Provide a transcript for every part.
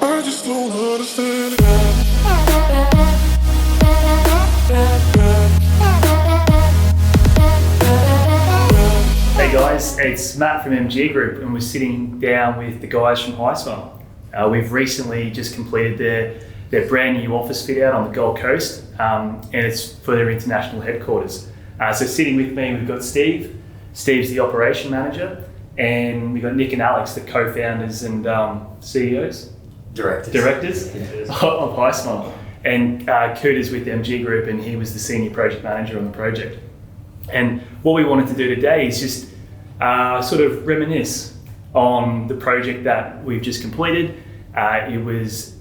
I just don't understand it. Hey guys, it's Matt from MG Group and we're sitting down with the guys from HiSmile. We've recently just completed their brand new office fit out on the Gold Coast and it's for their international headquarters. So sitting with me we've got Steve. Steve's the operation manager, and we've got Nick and Alex, the co-founders and CEOs? Directors of HiSmile. And Cooter's with MG Group and he was the senior project manager on the project. And what we wanted to do today is just sort of reminisce on the project that we've just completed. It was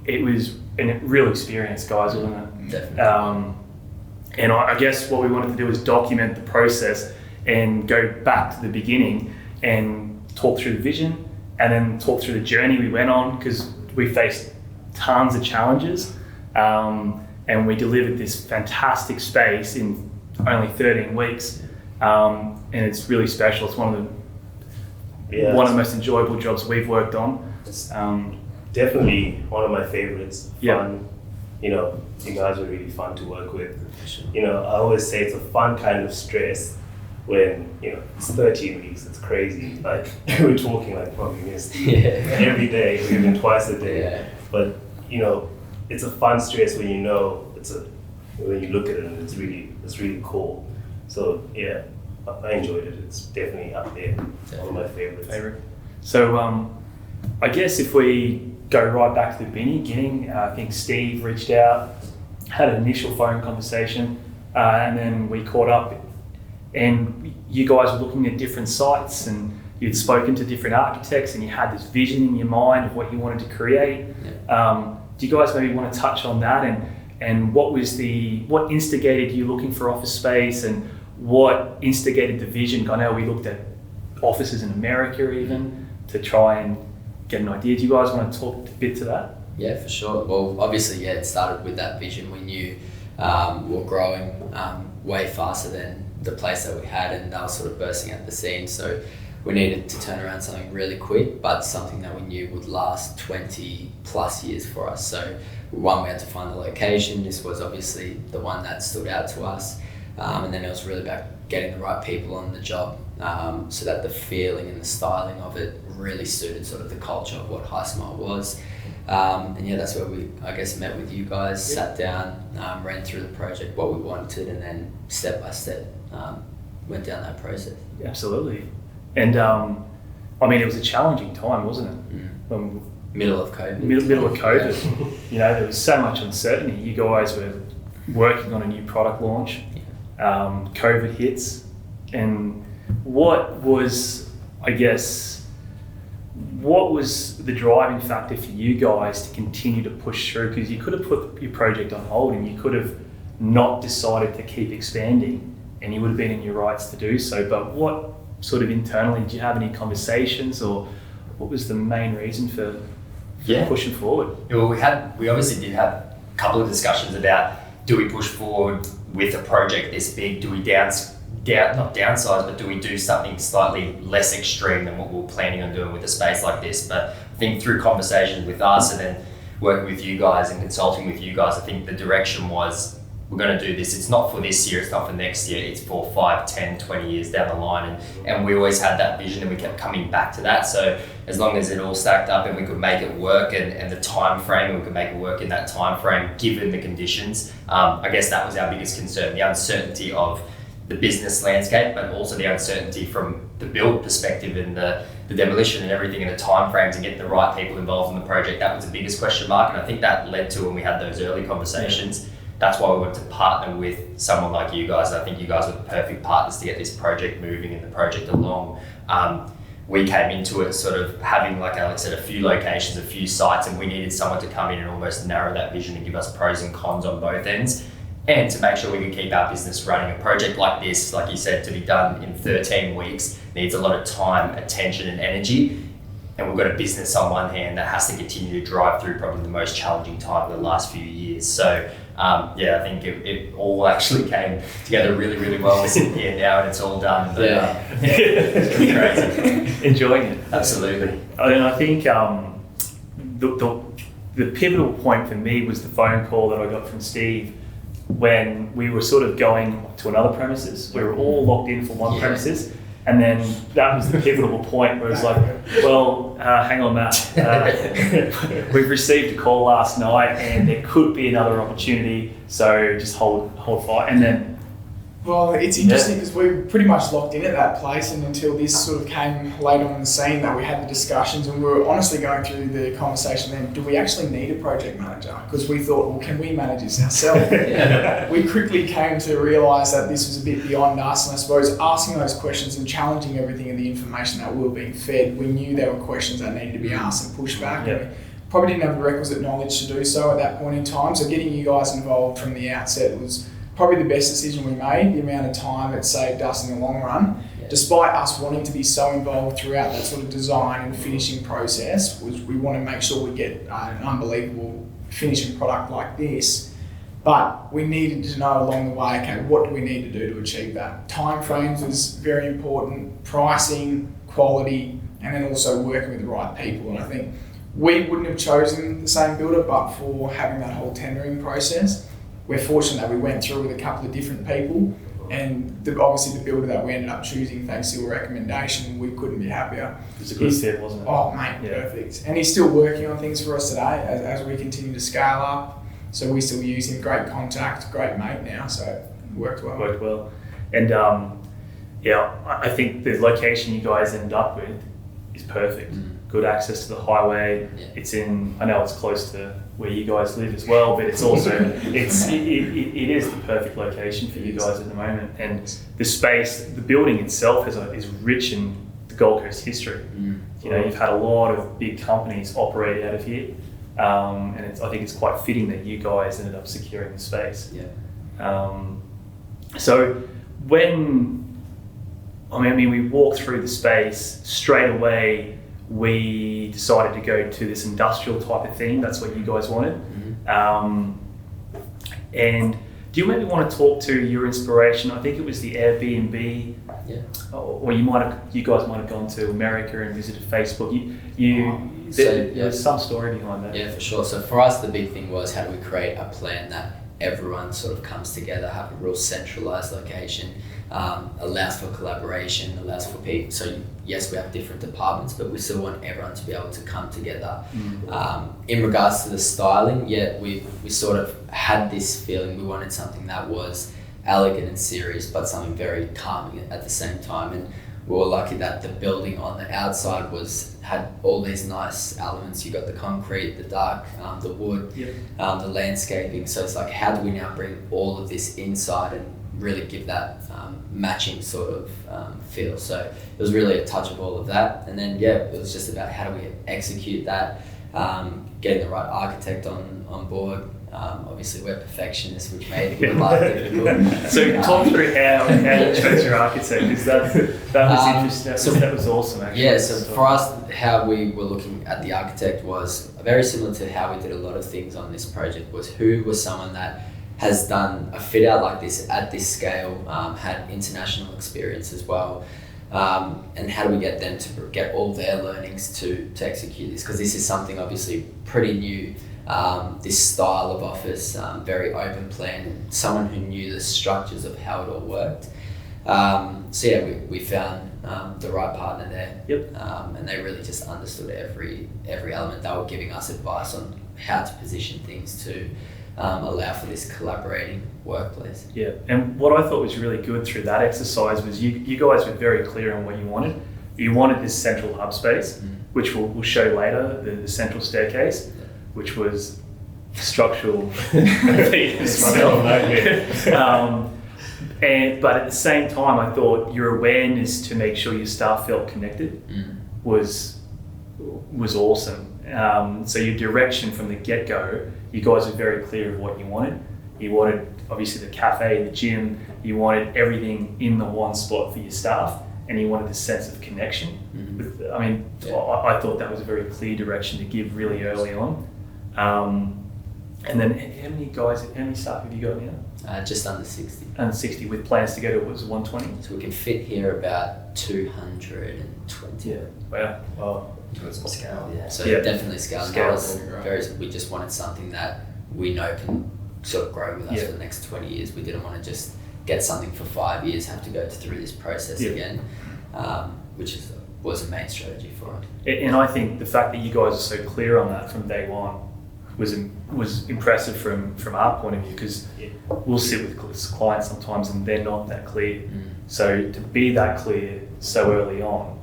a real experience, guys, wasn't it? Definitely. And I guess what we wanted to do is document the process and go back to the beginning and talk through the vision and then talk through the journey we went on, because we faced tons of challenges and we delivered this fantastic space in only 13 weeks, and it's really special. It's one of the most enjoyable jobs we've worked on. It's definitely one of my favorites. Fun, you guys are really fun to work with. I always say it's a fun kind of stress when it's 13 weeks. It's crazy. Like we're talking like probably missed every day, even twice a day. Yeah. But it's a fun stress when when you look at it and it's really cool. So yeah, I enjoyed it. It's definitely up there. One of my favorites. So I guess if we go right back to the beginning, I think Steve reached out, had an initial phone conversation, and then we caught up and you guys were looking at different sites and you'd spoken to different architects and you had this vision in your mind of what you wanted to create. Do you guys maybe want to touch on that and what instigated you looking for office space and what instigated the vision? I know we looked at offices in America even to try and get an idea. Do you guys want to talk a bit to that? Yeah, for sure. Well, obviously, it started with that vision. We knew we were growing way faster than the place that we had, and they were sort of bursting at the seams. So we needed to turn around something really quick, but something that we knew would last 20 plus years for us. So one, we had to find the location. This was obviously the one that stood out to us. And then it was really about getting the right people on the job, so that the feeling and the styling of it really suited sort of the culture of what HiSmile was. And that's where we, I guess, met with you guys, sat down, ran through the project, what we wanted, and then step by step went down that process. Absolutely. And it was a challenging time, wasn't it? Middle of COVID. Middle of COVID. There was so much uncertainty. You guys were working on a new product launch. COVID hits. And what was the driving factor for you guys to continue to push through? Because you could have put your project on hold and you could have not decided to keep expanding and you would have been in your rights to do so. But what sort of internally, did you have any conversations, or what was the main reason for pushing forward? Well, we obviously did have a couple of discussions about, do we push forward with a project this big? Do we not downsize, but do we do something slightly less extreme than what we were planning on doing with a space like this? But I think through conversations with us and then working with you guys and consulting with you guys, I think the direction was, we're going to do this. It's not for this year, it's not for next year, it's for 5, 10, 20 years down the line. And we always had that vision and we kept coming back to that. So as long as it all stacked up and we could make it work and the time frame, we could make it work in that time frame, given the conditions, I guess that was our biggest concern, the uncertainty of the business landscape, but also the uncertainty from the build perspective and the demolition and everything and the time frames and getting the right people involved in the project. That was the biggest question mark. And I think that led to, when we had those early conversations, that's why we wanted to partner with someone like you guys. I think you guys were the perfect partners to get this project moving and the project along. We came into it sort of having, like Alex said, a few locations, a few sites, and we needed someone to come in and almost narrow that vision and give us pros and cons on both ends. And to make sure we could keep our business running. A project like this, like you said, to be done in 13 weeks needs a lot of time, attention and energy. And we've got a business on one hand that has to continue to drive through probably the most challenging time of the last few years. So I think it all actually came together really, really well. We're sitting here now and it's all done. But, it's pretty crazy. Enjoying it. Absolutely. And I think the pivotal point for me was the phone call that I got from Steve when we were sort of going to another premises. We were all locked in for one premises. And then that was the pivotal point where it was like, well, hang on, Matt. We've received a call last night and there could be another opportunity. So just hold fire. And then, well, it's interesting because we were pretty much locked in at that place, and until this sort of came late on the scene that we had the discussions, and we were honestly going through the conversation then, do we actually need a project manager? Because we thought, well, can we manage this ourselves? We quickly came to realise that this was a bit beyond us, and I suppose asking those questions and challenging everything and the information that we were being fed, we knew there were questions that needed to be asked and pushed back. And we probably didn't have the requisite knowledge to do so at that point in time, so getting you guys involved from the outset was probably the best decision we made. The amount of time it saved us in the long run, despite us wanting to be so involved throughout that sort of design and finishing process, was we want to make sure we get an unbelievable finishing product like this. But we needed to know along the way, okay, what do we need to do to achieve that? Timeframes was very important, pricing, quality, and then also working with the right people. And I think we wouldn't have chosen the same builder, but for having that whole tendering process. We're fortunate that we went through with a couple of different people, and obviously the builder that we ended up choosing, thanks to a recommendation, we couldn't be happier. It was a good fit, wasn't it? Oh, mate, perfect. And he's still working on things for us today as we continue to scale up. So we still use him, great contact, great mate now, so it worked well. And I think the location you guys ended up with is perfect. Good access to the highway. It's in, I know it's close to where you guys live as well, but it's also, it is the perfect location for you guys at the moment. And the space, the building itself is rich in the Gold Coast history. You know, you've had a lot of big companies operate out of here. And I think it's quite fitting that you guys ended up securing the space. So when, we walked through the space, straight away we decided to go to this industrial type of thing. That's what you guys wanted. And do you maybe want to talk to your inspiration? I think it was the Airbnb, or you guys might have gone to America and visited Facebook. There's some story behind that. Yeah, for sure. So for us, the big thing was, how do we create a plan that everyone sort of comes together, have a real centralized location, allows for collaboration, allows for people. So yes, we have different departments, but we still want everyone to be able to come together. In regards to the styling, we sort of had this feeling we wanted something that was elegant and serious, but something very calming at the same time. And we were lucky that the building on the outside had all these nice elements. You got the concrete, the dark, the wood, the landscaping. So it's like, how do we now bring all of this inside and really give that matching sort of feel? So it was really a touch of all of that. And then it was just about how do we execute that, getting the right architect on board. Obviously we're perfectionists, which made it life difficult. So talk through how you chose your architect, because that was interesting. That was awesome, actually. So for us, how we were looking at the architect was very similar to how we did a lot of things on this project. Was who was someone that has done a fit out like this at this scale, had international experience as well, and how do we get them to get all their learnings to execute this, because this is something obviously pretty new. This style of office, very open plan, and someone who knew the structures of how it all worked. We found the right partner there, and they really just understood every element. They were giving us advice on how to position things to allow for this collaborating workplace. And what I thought was really good through that exercise was you guys were very clear on what you wanted. You wanted this central hub space, which we'll show later, the central staircase, which was structural. But at the same time, I thought your awareness to make sure your staff felt connected was awesome. So your direction from the get-go, you guys were very clear of what you wanted. You wanted obviously the cafe, the gym. You wanted everything in the one spot for your staff, and you wanted this sense of connection. I thought that was a very clear direction to give really early on. And then how many staff have you got now? Just under 60. Under 60, with plans to go to 120? So we can fit here about 220. Wow. Doing some scale, yeah. So Yeah. definitely scale. Scale. We just wanted something that we know can sort of grow with us Yeah. for the next 20 years. We didn't want to just get something for 5 years, have to go through this process Yeah. again, which was a main strategy for it. And I think the fact that you guys are so clear on that from day one was impressive from our point of view, because we'll sit with clients sometimes and they're not that clear. So to be that clear so early on,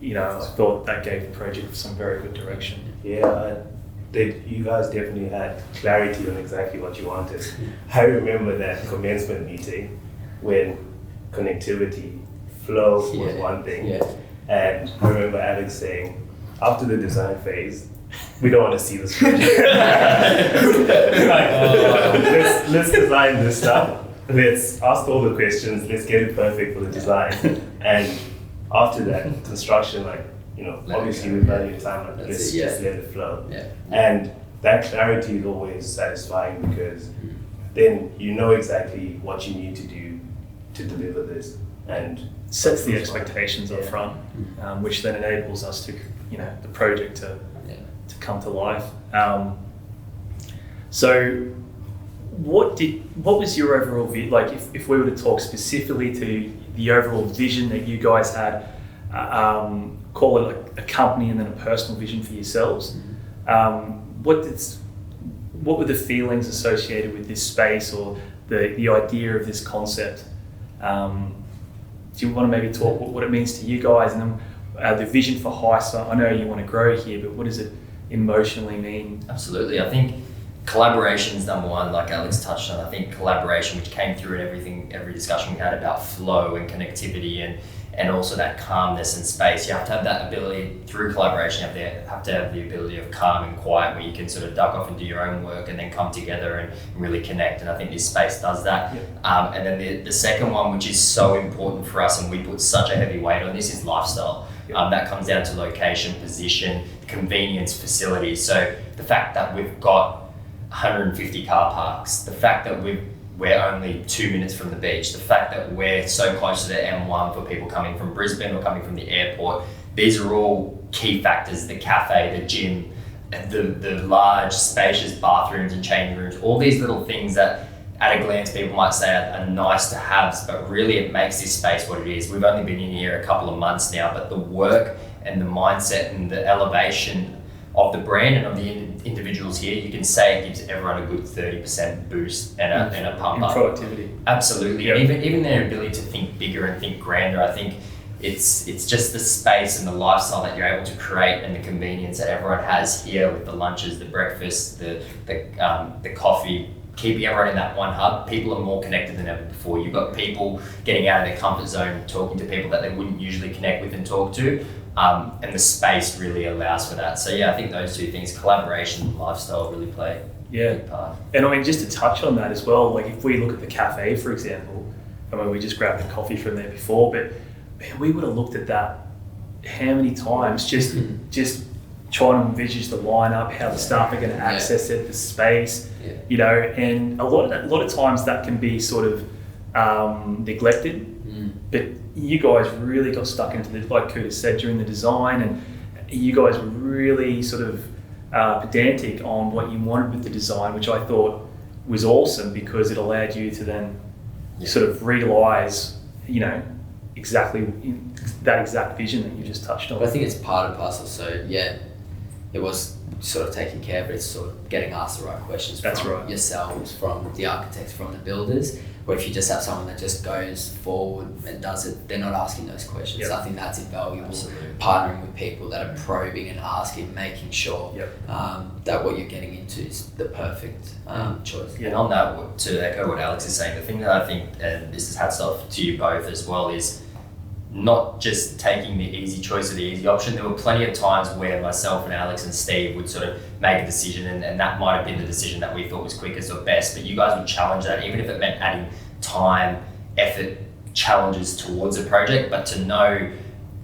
you know, I thought that gave the project some very good direction. Yeah, you guys definitely had clarity on exactly what you wanted. I remember that commencement meeting when connectivity, flow was one thing. Yeah. And I remember Alex saying, after the design phase, we don't want to see this project. Let's design this stuff. Let's ask all the questions. Let's get it perfect for the design. And after that, construction, obviously we've done your time. Let's just let it flow. Yeah. And that clarity is always satisfying, because then you know exactly what you need to do to deliver this, and Sets the expectations up Yeah. front, which then enables us to, the project to come to life. So what was your overall view? Like, if we were to talk specifically to the overall vision that you guys had, call it like a company and then a personal vision for yourselves. What were the feelings associated with this space, or the idea of this concept? Do you want to maybe talk what it means to you guys, and then the vision for HiSmile? I know you want to grow here, but what does it emotionally mean? Absolutely. I think collaboration is number one, like Alex touched on. I think collaboration, which came through in every discussion we had about flow and connectivity and also that calmness and space. You have to have that ability through collaboration. You have to have the ability of calm and quiet, where you can sort of duck off and do your own work and then come together and really connect. And I think this space does that. Yeah. And then the second one, which is so important for us, and we put such a heavy weight on this, is lifestyle. Yeah. That comes down to location, position, convenience, facilities. So the fact that we've got 150 car parks, the fact that we're only 2 minutes from the beach, the fact that we're so close to the M1 for people coming from Brisbane or coming from the airport, these are all key factors. The cafe, the gym, the large spacious bathrooms and changing rooms, all these little things that at a glance people might say are nice to haves, but really it makes this space what it is. We've only been in here a couple of months now, but the work and the mindset and the elevation of the brand and of the individuals here, you can say it gives everyone a good 30% boost and a pump up. Productivity. Absolutely. Yep. And even their ability to think bigger and think grander, I think it's just the space and the lifestyle that you're able to create, and the convenience that everyone has here with the lunches, the breakfast, the coffee, keeping everyone in that one hub. People are more connected than ever before. You've got people getting out of their comfort zone, talking to people that they wouldn't usually connect with and talk to. And the space really allows for that. So yeah, I think those two things, collaboration and lifestyle, really play a big part. And I mean, just to touch on that as well, like if we look at the cafe, for example, I mean, we just grabbed the coffee from there before, but man, we would have looked at that how many times, just trying to envisage the lineup, how the staff are going to access it, the space, and a lot of times that can be sort of neglected. But you guys really got stuck into the, like Kuta said, during the design, and you guys were really sort of pedantic on what you wanted with the design, which I thought was awesome, because it allowed you to then sort of realise, exactly that exact vision that you just touched on. But I think it's part and parcel. So it was sort of taking care of it. It's sort of getting asked the right questions from yourselves, from the architects, from the builders. Or if you just have someone that just goes forward and does it, they're not asking those questions. Yep. I think that's invaluable. Absolutely. Partnering with people that are probing and asking, making sure that what you're getting into is the perfect choice. And on that, to echo what Alex is saying, the thing that I think, and this is hats off to you both as well, is not just taking the easy choice or the easy option. There were plenty of times where myself and Alex and Steve would sort of make a decision, and that might have been the decision that we thought was quickest or best, but you guys would challenge that, even if it meant adding time, effort, challenges towards a project. But to know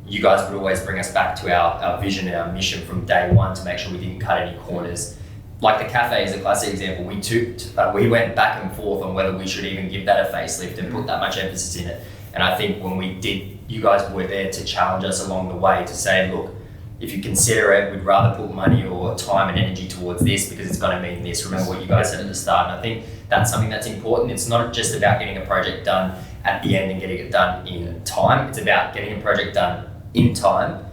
you guys would always bring us back to our vision and our mission from day one, to make sure we didn't cut any corners. Like the cafe is a classic example. We went back and forth on whether we should even give that a facelift and put that much emphasis in it. And I think when we did, you guys were there to challenge us along the way, to say, look, if you consider it, we'd rather put money or time and energy towards this because it's going to mean this. Remember what you guys said at the start, and I think that's something that's important. It's not just about getting a project done at the end and getting it done in time. It's about getting a project done in time,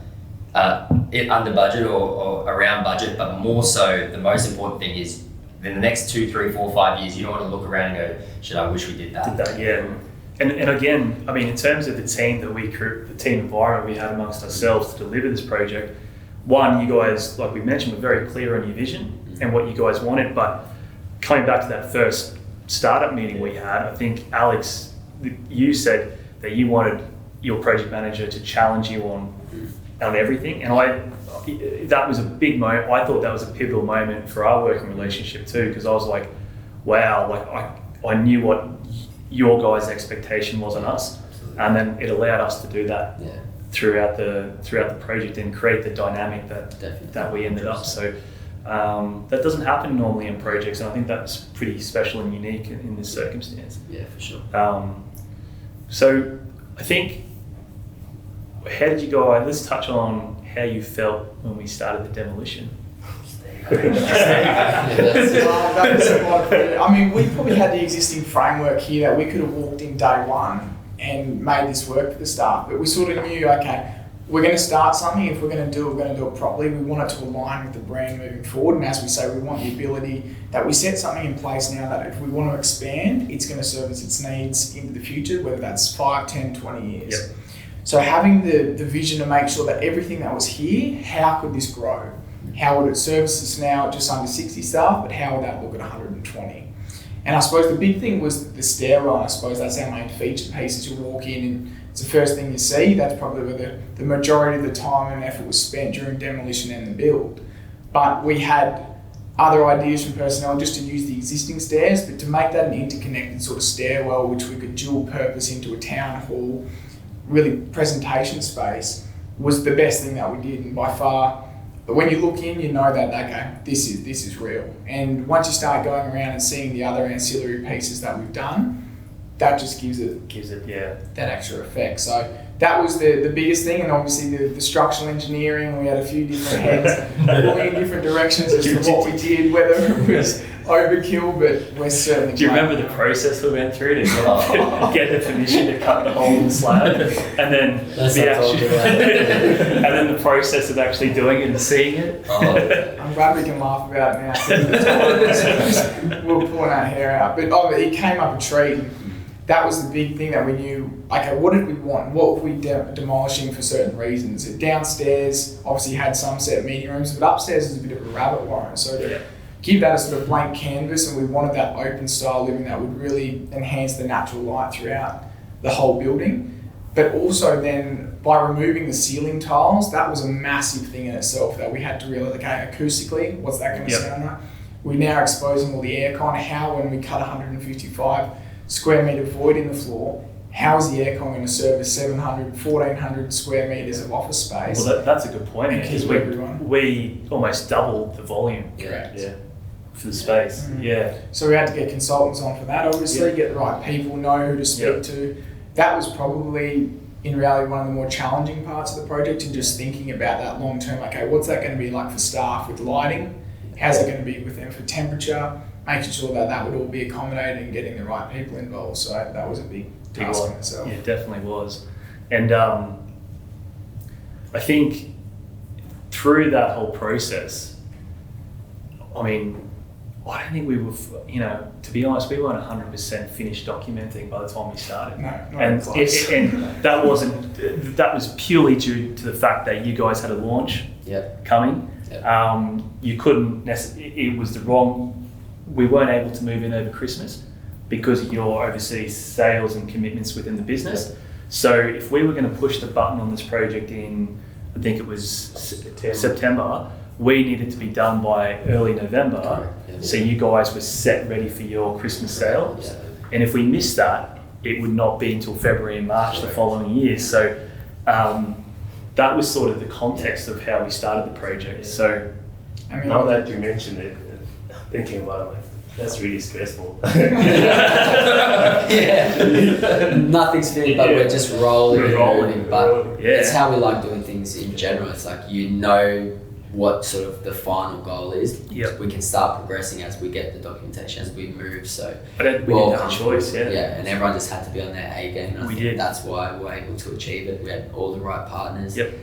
under budget or around budget, but more so, the most important thing is in the next 2, 3, 4, 5 years, you don't want to look around and go, shit, I wish we did that. Yeah. And again, I mean, in terms of the team that the team environment we had amongst ourselves to deliver this project, one, you guys, like we mentioned, were very clear on your vision and what you guys wanted. But coming back to that first startup meeting we had, I think, Alex, you said that you wanted your project manager to challenge you on everything. And that was a big moment. I thought that was a pivotal moment for our working relationship too, because I was like, wow, like I knew what your guys' expectation was on us, and then it allowed us to do that throughout the project and create the dynamic that we ended up. So that doesn't happen normally in projects, and I think that's pretty special and unique in this circumstance. Yeah, for sure. So I think, how did you guys? Let's touch on how you felt when we started the demolition. I mean, we probably had the existing framework here that we could have walked in day one and made this work for the staff, but we sort of knew, okay, we're going to start something. If we're going to do it, we're going to do it properly. We want it to align with the brand moving forward, and as we say, we want the ability that we set something in place now that if we want to expand, it's going to service its needs into the future, whether that's 5, 10, 20 years. Yep. So having the vision to make sure that everything that was here, how could this grow? How would it service us now at just under 60 staff, but how would that look at 120? And I suppose the big thing was the stairwell. I suppose that's our main feature piece. As you walk in and it's the first thing you see. That's probably where the majority of the time and effort was spent during demolition and the build. But we had other ideas from personnel just to use the existing stairs, but to make that an interconnected sort of stairwell, which we could dual purpose into a town hall, really presentation space, was the best thing that we did, and by far. But when you look in, you know that, okay, this is real. And once you start going around and seeing the other ancillary pieces that we've done, that just gives it that extra effect. So that was the biggest thing, and obviously the structural engineering, we had a few different heads pulling in different directions as to what we did, whether it was overkill, but we're certainly. Do you remember the process we went through to get the permission to cut the hole in the slab, and then and then the process of actually doing it and seeing it? I'm glad we can laugh about it now. We're pulling our hair out, but it came up a tree. That was the big thing that we knew, okay, what did we want? What were we demolishing for certain reasons? Downstairs obviously had some set meeting rooms, but upstairs is a bit of a rabbit warren. So to give that a sort of blank canvas, and we wanted that open style living that would really enhance the natural light throughout the whole building. But also then by removing the ceiling tiles, that was a massive thing in itself that we had to realize, okay, acoustically, what's that going to sound like? We're now exposing all the aircon. How, when we cut 155 square metre void in the floor, how is the aircon going to service 1,400 square metres of office space? Well, that's a good point, because we almost doubled the volume. Correct. Yeah. For the space. Mm-hmm. Yeah. So we had to get consultants on for that, obviously, get the right people, know who to speak to. That was probably, in reality, one of the more challenging parts of the project, and just thinking about that long term, okay, what's that going to be like for staff with lighting? How's it going to be with them for temperature? Making sure that would all be accommodated and getting the right people involved. So that was a big task in itself. Yeah, it definitely was. And I think through that whole process, I mean, I don't think we were, to be honest, we weren't 100% finished documenting by the time we started. No, and that was purely due to the fact that you guys had a launch coming. Yep. You couldn't it was the wrong. We weren't able to move in over Christmas because of your overseas sales and commitments within the business. Yep. So if we were going to push the button on this project in, I think it was September, we needed to be done by early November. Yep. So you guys were set ready for your Christmas sale. Yep. And if we missed that, it would not be until February and March the following year. So that was sort of the context of how we started the project. So now that you mentioned it, thinking about it, like, that's really stressful. Nothing's finished, but we're just rolling. But it's how we like doing things. things in general. It's like, you know what sort of the final goal is. Yep. We can start progressing as we get the documentation, as we move. So we didn't have a choice, yeah, and everyone just had to be on their A game. And I think that's why we were able to achieve it. We had all the right partners. Yep.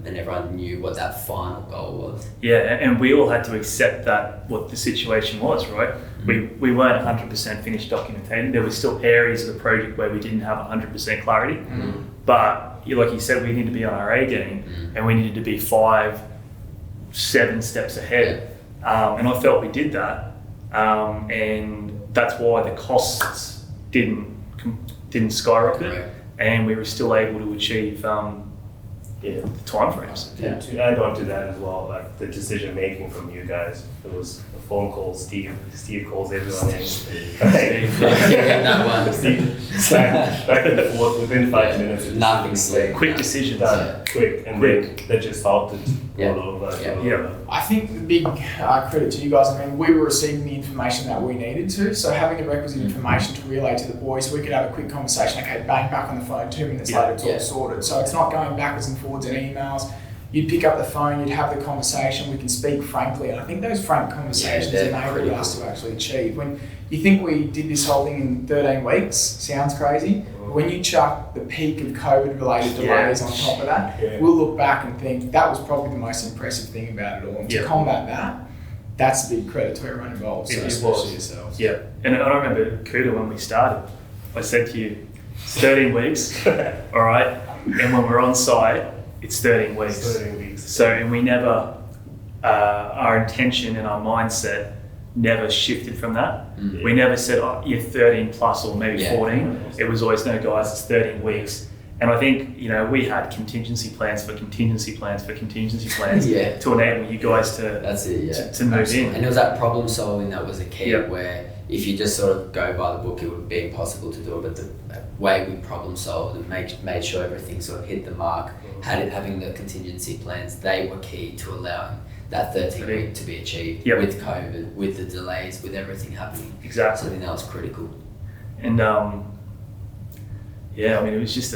And everyone knew what that final goal was. Yeah, and we all had to accept that what the situation was, right? We weren't 100% finished documenting. There were still areas of the project where we didn't have 100% clarity. But like you said, we needed to be on our A game, and we needed to be 5-7 steps ahead. And I felt we did that, and that's why the costs didn't skyrocket, and we were still able to achieve the time frames. Yeah. To add on to that as well, like the decision making from you guys, it was a phone call. Steve calls everyone in. That one. Steve, back and forth within 5 minutes. Nothing slick. Quick decisions. Done. Quick. And then they just solved it all over. I think the big credit to you guys, I mean, we were receiving the information that we needed to, so having the requisite information to relay to the boys, we could have a quick conversation, okay, bang, back on the phone, 2 minutes later it's all sorted. So it's not going backwards and forwards in emails. You'd pick up the phone, you'd have the conversation, we can speak frankly, and I think those frank conversations enabled us to actually achieve. When you think we did this whole thing in 13 weeks, sounds crazy, but when you chuck the peak of COVID-related delays on top of that, we'll look back and think that was probably the most impressive thing about it all. And to combat that, that's a big credit to everyone involved, so especially yourselves. Yeah, and I remember, Kuda, when we started, I said to you, it's 13 weeks, all right, and when we're on site, it's 13 weeks. So, and we never, our intention and our mindset never shifted from that. We never said, oh, you're 13 plus or maybe 14. It was always, no guys, it's 13 weeks. And I think, you know, we had contingency plans to enable you guys to move in. And it was that problem solving that was a key, where if you just sort of go by the book, it would be impossible to do it. But the way we problem solved and made sure everything sort of hit the mark, having the contingency plans, they were key to allowing that 13 week to be achieved with COVID, with the delays, with everything happening. Exactly. So I think that was critical. And I mean, it was just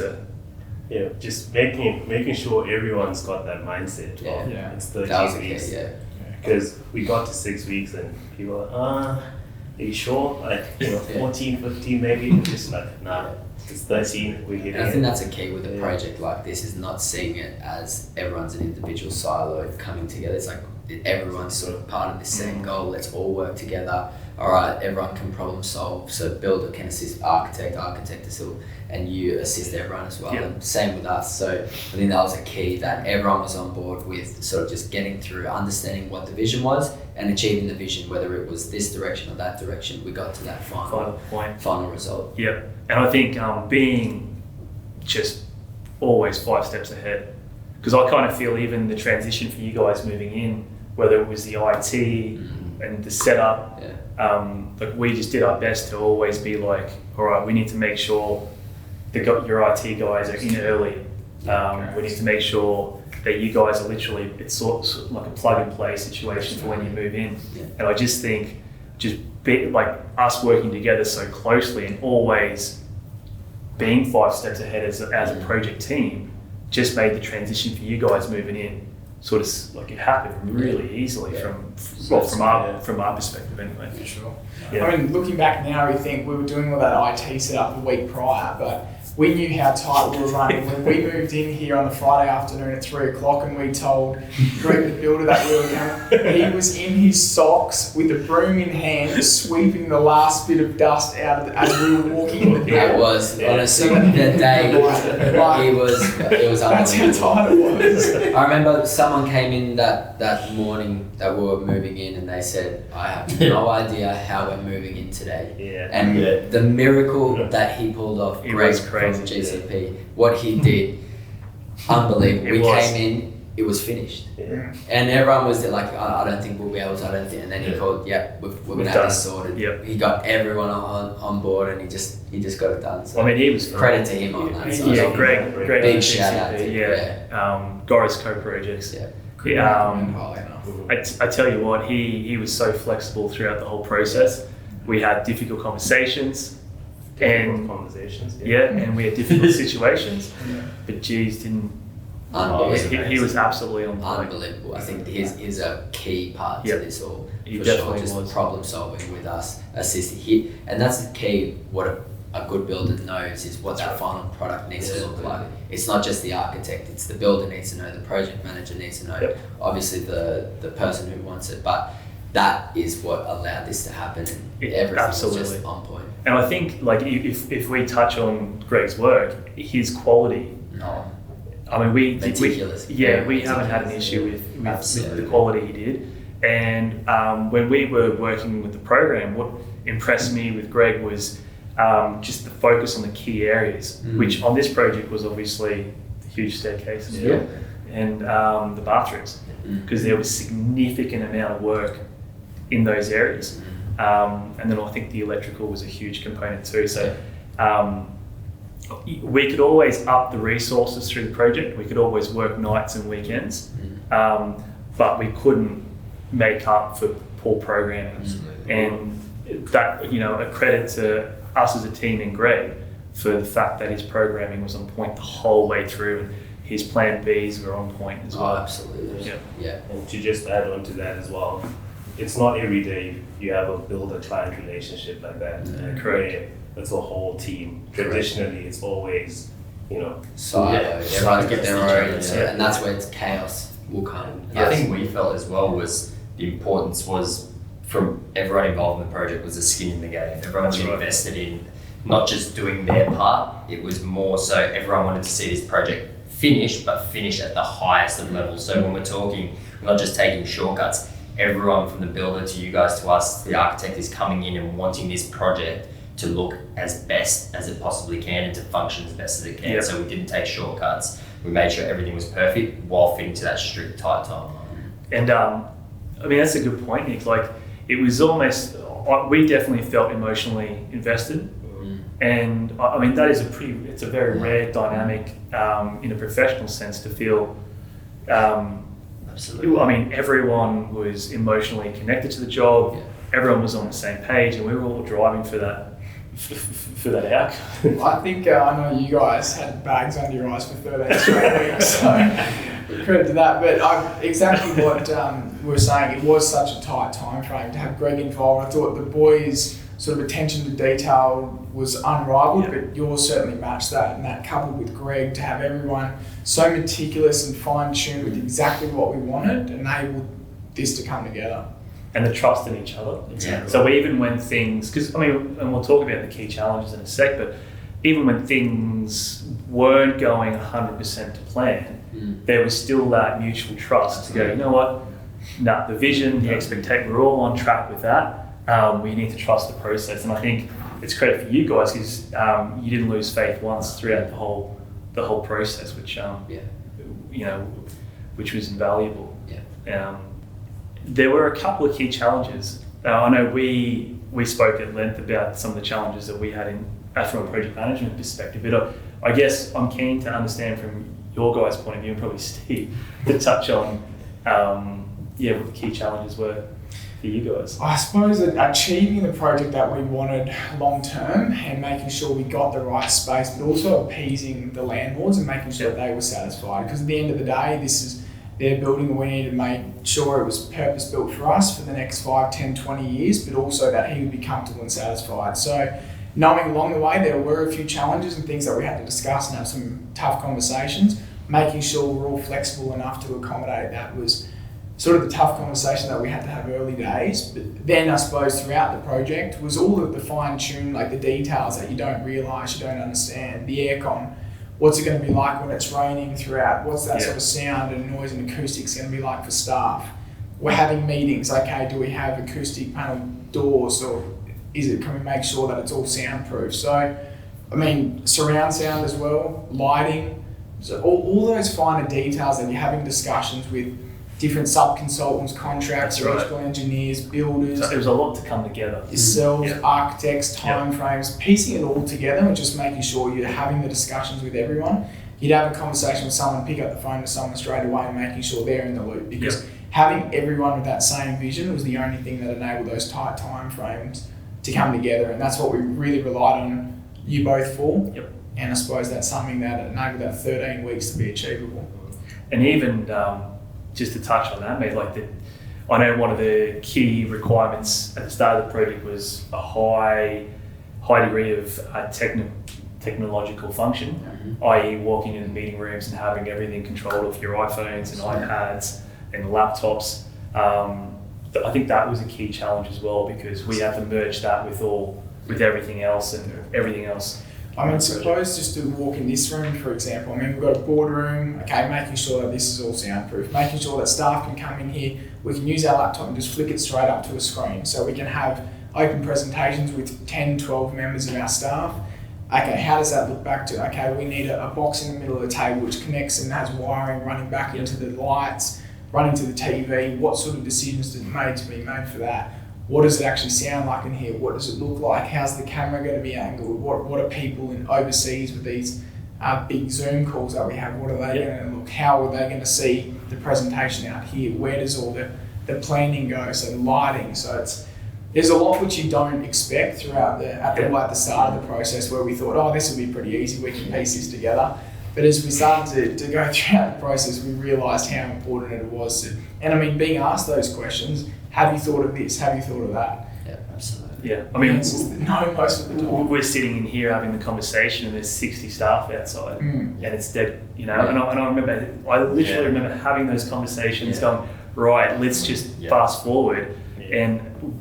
just making sure everyone's got that mindset. It's 13 weeks. Because we got to 6 weeks and people were like, are you sure? Like, 14, 15 maybe. It's just like, nah, it's 13, we're hitting it. I think that's a key with a project like this, is not seeing it as everyone's an individual silo coming together. It's like everyone's sort of part of the same goal. Let's all work together. All right, everyone can problem solve. So builder can assist architect assist, and you assist everyone as well. And same with us. So I think that was a key, that everyone was on board with sort of just getting through, understanding what the vision was and achieving the vision, whether it was this direction or that direction. We got to that final result. Yeah, and I think being just always 5 steps ahead, because I kind of feel even the transition for you guys moving in, whether it was the IT and the setup, like we just did our best to always be like, all right, we need to make sure your IT guys are in early. We need to make sure that you guys are literally, it's sort of like a plug and play situation for when you move in. And I just think, like us working together so closely and always being 5 steps ahead as a project team just made the transition for you guys moving in sort of like it happened really easily from our perspective anyway. For sure. I mean, looking back now, you think we were doing all that IT setup the week prior, but we knew how tight we were running. When we moved in here on the Friday afternoon at 3 o'clock and we told Greg, the builder, that we were going, he was in his socks with a broom in hand, sweeping the last bit of dust out as we were walking in the building. It was, honestly, the day, it was unbelievable. That's how tight it was. I remember someone came in that morning that we were moving in and they said, I have no idea how we're moving in today. And the miracle that he pulled off, Greg from GCP, what he did, unbelievable. Came in, it was finished. And everyone was like, I don't think we'll be able to, and then he called, we're going to have this sorted. He got everyone on board and he just got it done. So I mean, he was credit to him on that. Greg big shout out to Goris Co-Projects. I tell you what, he was so flexible throughout the whole process. We had difficult conversations. And we had difficult situations, but geez, Unbelievable. He was absolutely on point. Unbelievable. I think he's a key part to Yep. this all. He For definitely sure, just was. problem solving with us, assisting. And that's the key. What a good builder knows is what that final product needs to look like. It's not just the architect. It's the builder needs to know. The project manager needs to know. Yep. Obviously, the person who wants it. But that is what allowed this to happen. And everything Absolutely. was just on point. And I think, like, if we touch on Greg's work, his quality. No. I mean, we Meticulous. we Very haven't had an meticulous. issue with the Absolutely. quality he did. And when we were working with the program, what impressed me with Greg was just the focus on the key areas, which on this project was obviously the huge staircase as well, and the bathrooms, because there was significant amount of work in those areas. And then I think the electrical was a huge component too. So we could always up the resources through the project. We could always work nights and weekends, but we couldn't make up for poor programming. Absolutely. And that, you know, a credit to us as a team and Greg for the fact that his programming was on point the whole way through, and his plan Bs were on point as well. Oh, absolutely. Yeah. Yeah. And to just add on to that as well, it's not every day you have a builder-client relationship like that. And Correct. where it's a whole team. Traditionally, it's always, you know, Silo. Everyone's got their own, Yeah. and that's where it's chaos will come. The other thing we felt as well was the importance was from everyone involved in the project was the skin in the game. Everyone was That's right. invested in not just doing their part, it was more so everyone wanted to see this project finish, but finish at the highest of levels. So when we're talking, we're not just taking shortcuts, everyone from the builder to you guys to us, the architect is coming in and wanting this project to look as best as it possibly can and to function as best as it can. Yep. So we didn't take shortcuts. We made sure everything was perfect while fitting to that strict tight timeline. And I mean, that's a good point, Nick. Like, it was almost, we definitely felt emotionally invested. And I mean, that is it's a very rare dynamic in a professional sense to feel, Absolutely. I mean, everyone was emotionally connected to the job. Yeah. Everyone was on the same page, and we were all driving for that outcome. I think I know you guys had bags under your eyes for 13 straight weeks, so credit to that. But exactly what we were saying, it was such a tight time frame to have Greg involved. I thought the boys' sort of attention to detail was unrivaled, Yeah. but yours certainly matched that. And that coupled with Greg to have everyone so meticulous and fine-tuned with exactly what we wanted enabled this to come together. And the trust in each other. Exactly. So even when things, because I mean, and we'll talk about the key challenges in a sec, but even when things weren't going 100% to plan, there was still that mutual trust to go, you know what, the vision, the expectation, we're all on track with that. We need to trust the process. And I think it's credit for you guys because you didn't lose faith once throughout the whole process, which, you know, which was invaluable. Yeah. There were a couple of key challenges. I know we spoke at length about some of the challenges that we had from a project management perspective, but I guess I'm keen to understand from your guys' point of view, and probably Steve, to touch on what the key challenges were for you guys. I suppose that achieving the project that we wanted long term and making sure we got the right space, but also appeasing the landlords and making sure that they were satisfied. Because at the end of the day, this is their building, we needed to make sure it was purpose built for us for the next 5, 10, 20 years, but also that he would be comfortable and satisfied. So knowing along the way there were a few challenges and things that we had to discuss and have some tough conversations, making sure we're all flexible enough to accommodate that was sort of the tough conversation that we had to have early days. But then I suppose throughout the project was all of the fine tune, like the details that you don't realise, you don't understand, the aircon. What's it going to be like when it's raining throughout? What's that sort of sound and noise and acoustics going to be like for staff? We're having meetings. Okay, do we have acoustic panel doors, or can we make sure that it's all soundproof? So, I mean, surround sound as well, lighting. So all those finer details that you're having discussions with different sub-consultants, contractors, electrical engineers, builders. So there was a lot to come together. Yourselves, architects, timeframes, piecing it all together and just making sure you're having the discussions with everyone. You'd have a conversation with someone, pick up the phone to someone straight away and making sure they're in the loop, because having everyone with that same vision was the only thing that enabled those tight timeframes to come together, and that's what we really relied on you both for. And I suppose that's something that enabled that 13 weeks to be achievable. And even just to touch on that, mate, I know one of the key requirements at the start of the project was a high degree of technological function, i.e. walking into meeting rooms and having everything controlled off your iPhones and iPads and laptops. I think that was a key challenge as well, because we have to merge that with everything else and everything else. I mean, suppose just to walk in this room, for example, I mean, we've got a boardroom, okay, making sure that this is all soundproof, making sure that staff can come in here, we can use our laptop and just flick it straight up to a screen, so we can have open presentations with 10, 12 members of our staff. Okay, how does that look back to, okay, we need a box in the middle of the table which connects and has wiring running back into the lights, running to the TV. What sort of decisions to be made for that? What does it actually sound like in here? What does it look like? How's the camera going to be angled? What are people in overseas with these big Zoom calls that we have? What are they going to look? How are they going to see the presentation out here? Where does all the planning go? So the lighting. So there's a lot which you don't expect throughout at the start of the process, where we thought, oh, this will be pretty easy. We can piece this together. But as we started to go throughout the process, we realised how important it was. And I mean, being asked those questions, have you thought of this? Have you thought of that? Yeah, absolutely. Yeah, I mean, no, most of the time. We're sitting in here having the conversation, and there's 60 staff outside, and it's dead, you know. And I remember, I literally remember having those conversations, going, right, let's just fast forward, and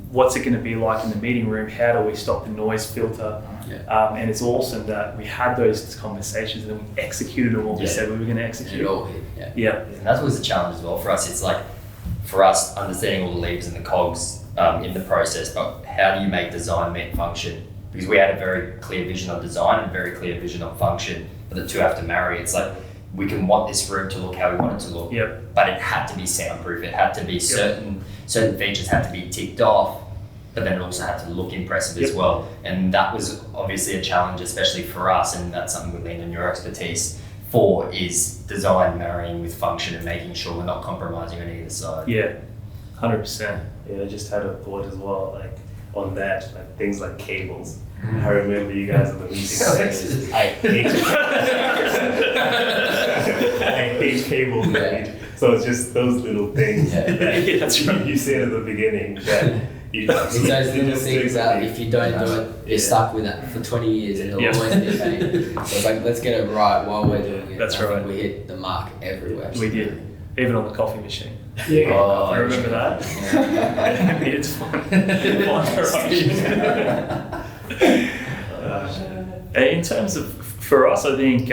what's it going to be like in the meeting room? How do we stop the noise filter? And it's awesome that we had those conversations and then we executed on what we said we were going to execute. It all hit, And that was a challenge as well for us. It's like, for us, understanding all the levers and the cogs in the process, but how do you make design meet function? Because we had a very clear vision of design and a very clear vision of function, but the two have to marry. It's like, we can want this room to look how we want it to look, but it had to be soundproof. It had to be certain features had to be ticked off, but then it also had to look impressive as well. And that was obviously a challenge, especially for us, and that's something we lean on your expertise for, is design marrying with function and making sure we're not compromising on either side. 100%. I just had a thought as well, like on that, like things like cables. I remember you guys at the meeting saying, I hate cables. So it's just those little things that that's right. you said at the beginning that it's those little things that if you don't do it, you're stuck with that for 20 years and it'll always be a pain. So it's like, let's get it right while we're doing it. That's I right. think we hit the mark everywhere. We did, even on the coffee machine. Yeah. Oh, I remember that. It's fun. In terms of, for us, I think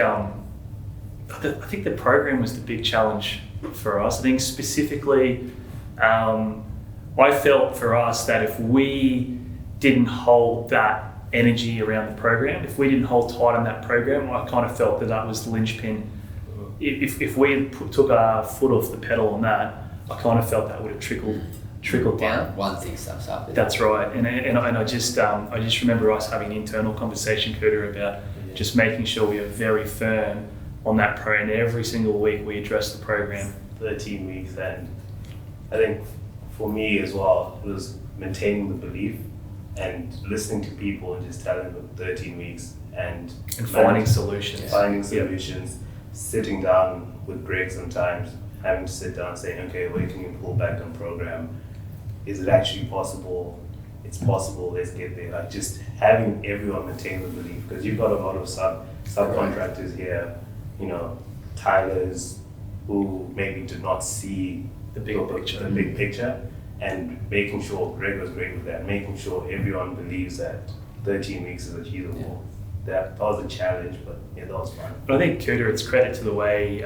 the program was the big challenge for us. I think specifically, I felt for us that if we didn't hold that energy around the program, if we didn't hold tight on that program, I kind of felt that was the linchpin. If we took our foot off the pedal on that, I kind of felt that would have trickled down. One thing steps up. That's right, and I just remember us having an internal conversation, Cooter, about just making sure we are very firm on that pro, and every single week we address the program. 13 weeks, and I think for me as well, it was maintaining the belief and listening to people and just telling them 13 weeks and finding solutions. Sitting down with Greg sometimes, having to sit down saying, okay, where can you pull back on program? Is it actually possible? It's possible, let's get there. Like just having everyone maintain the belief, because you've got a lot of subcontractors here, you know, Tylers, who maybe did not see the big picture, and making sure Greg was great with that, making sure everyone believes that 13 weeks is achievable. That was a challenge, but that was fun. But I think, Cooter, it's credit to the way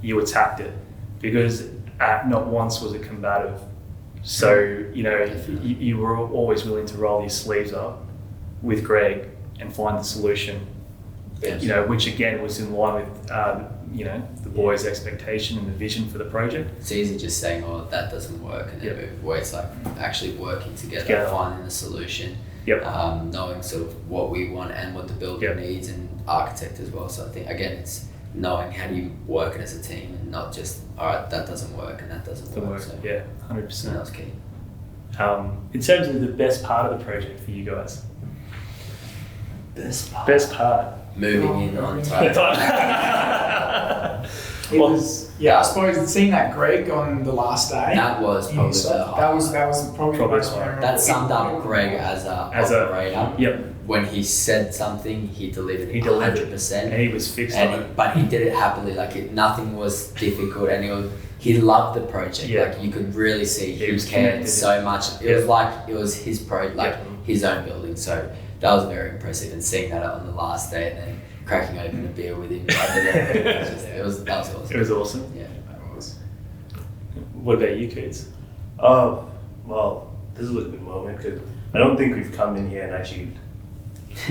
you attacked it, because not once was it combative. So, you know, you were always willing to roll your sleeves up with Greg and find the solution, you know, which again was in line with, you know, the boys' expectation and the vision for the project. It's easy just saying, oh, that doesn't work, and then move away. It's like actually working together, finding the solution, knowing sort of what we want and what the builder needs, and architect as well. So I think, again, it's knowing how do you work as a team and not just, all right, that doesn't work and that doesn't work. So, 100%. That was key. In terms of the best part of the project for you guys? Best part? Best part. Moving in on time. It was, I suppose seeing that Greg on the last day. That was probably that was probably the best memorable. That summed up Greg as a operator. Yep. When he said something, he delivered it. He delivered 100%. And he was fixed on it. But he did it happily. Like nothing was difficult, and he loved the project. Yeah. Like you could really see he was cared connected. so much. It was like it was his his own building. So that was very impressive. And seeing that on the last day, and then cracking open a beer with him. That was awesome. It was awesome. Yeah, it was. What about you, kids? Well, this was a good moment because I don't think we've come in here and actually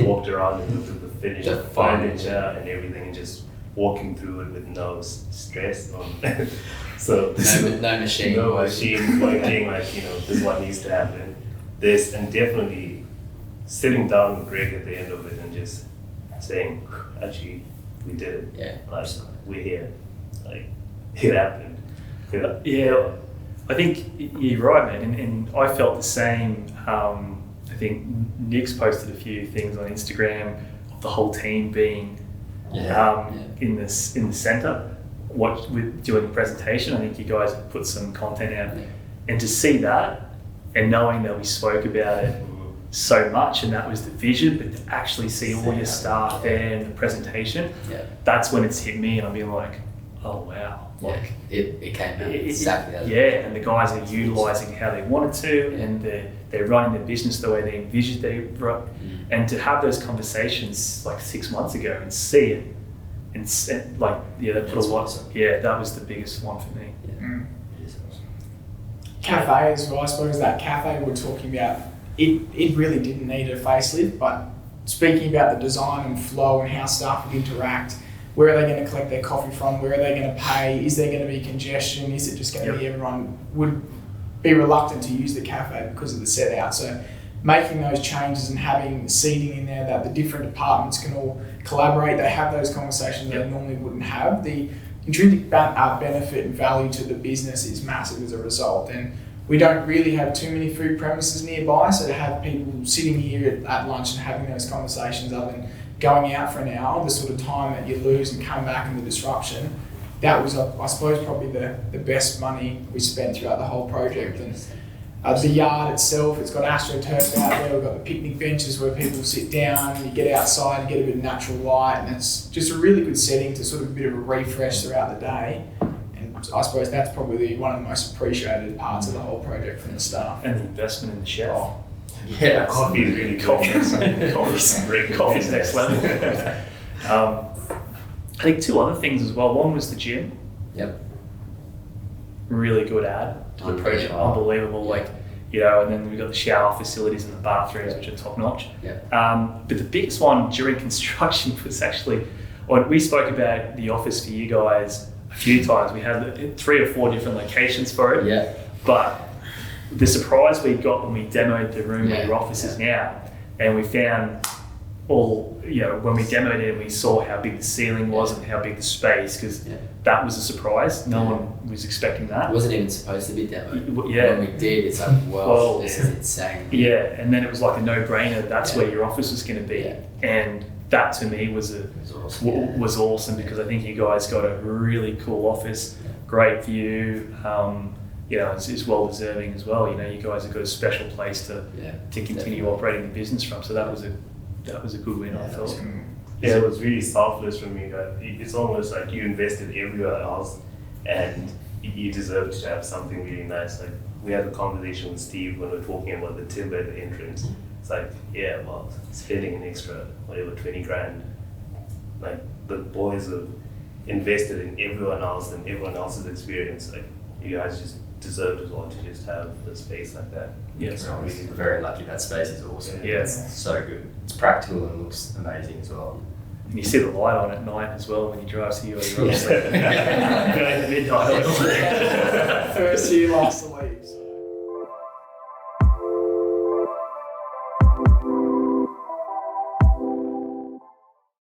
walked around and looked at the finished furniture and everything and just walking through it with no stress. So No machine. No machine working, like, you know, this is what needs to happen. This, and definitely sitting down with Greg at the end of it and just saying, actually, we did it. Yeah. Like, we're here. Like, it happened. Yeah, I think you're right, man. And I felt the same. I think Nick's posted a few things on Instagram of the whole team being in the centre, doing the presentation. I think you guys have put some content out, and to see that and knowing that we spoke about it so much and that was the vision, but to actually see all your staff there and the presentation, that's when it's hit me and I've been like, oh wow. Like it came out exactly as and the guys are utilising how they wanted to, and they're running their business the way they envisioned and to have those conversations like 6 months ago and see it and that put a lot. Awesome. That was the biggest one for me. It is awesome. Cafe as well. I suppose that cafe we're talking about, it really didn't need a facelift, but speaking about the design and flow and how staff would interact. Where are they going to collect their coffee from? Where are they going to pay? Is there going to be congestion? Is it just going to be everyone would be reluctant to use the cafe because of the set out? So making those changes and having seating in there that the different departments can all collaborate, they have those conversations they normally wouldn't have. The intrinsic benefit and value to the business is massive as a result. And we don't really have too many food premises nearby, so to have people sitting here at lunch and having those conversations other than going out for an hour, the sort of time that you lose and come back and the disruption, that was, I suppose, probably the best money we spent throughout the whole project. And the yard itself, it's got AstroTurf out there, we've got the picnic benches where people sit down, you get outside, you get a bit of natural light, and it's just a really good setting to sort of a bit of a refresh throughout the day. And I suppose that's probably one of the most appreciated parts of the whole project from the staff. And the investment in the chef. Yeah, coffee is really Coffee's next level. I think two other things as well. One was the gym. Yep. Really good ad to the project. Unbelievable. And then we've got the shower facilities and the bathrooms, which are top notch. But the biggest one during construction was actually, we spoke about the office for you guys a few times. We had 3 or 4 different locations for it. Yeah. But the surprise we got when we demoed the room where your office is now, and we found when we demoed it, we saw how big the ceiling was and how big the space, because that was a surprise. No one was expecting that. It wasn't even supposed to be demoed. Yeah. When we did, it's like, well, this is insane. Yeah, and then it was like a no-brainer. That's where your office was going to be. And that to me was awesome because I think you guys got a really cool office, great view. It's well deserving as well. You guys have got a special place to continue operating the business from. So that was a good win, I thought. Yeah, it was really selfless from me. It's almost like you invested everywhere else, and you deserve to have something really nice. Like we had a conversation with Steve when we were talking about the timber at the entrance. It's like, spending an extra 20 grand. Like the boys have invested in everyone else and everyone else's experience. Like you guys just deserve as well to just have a space like that. Yeah, we're very lucky. That space is awesome. Yeah. It's so good. It's practical and looks amazing as well. And you see the light on at night as well when you drive to your obviously going to midnight. First year, last the leaves.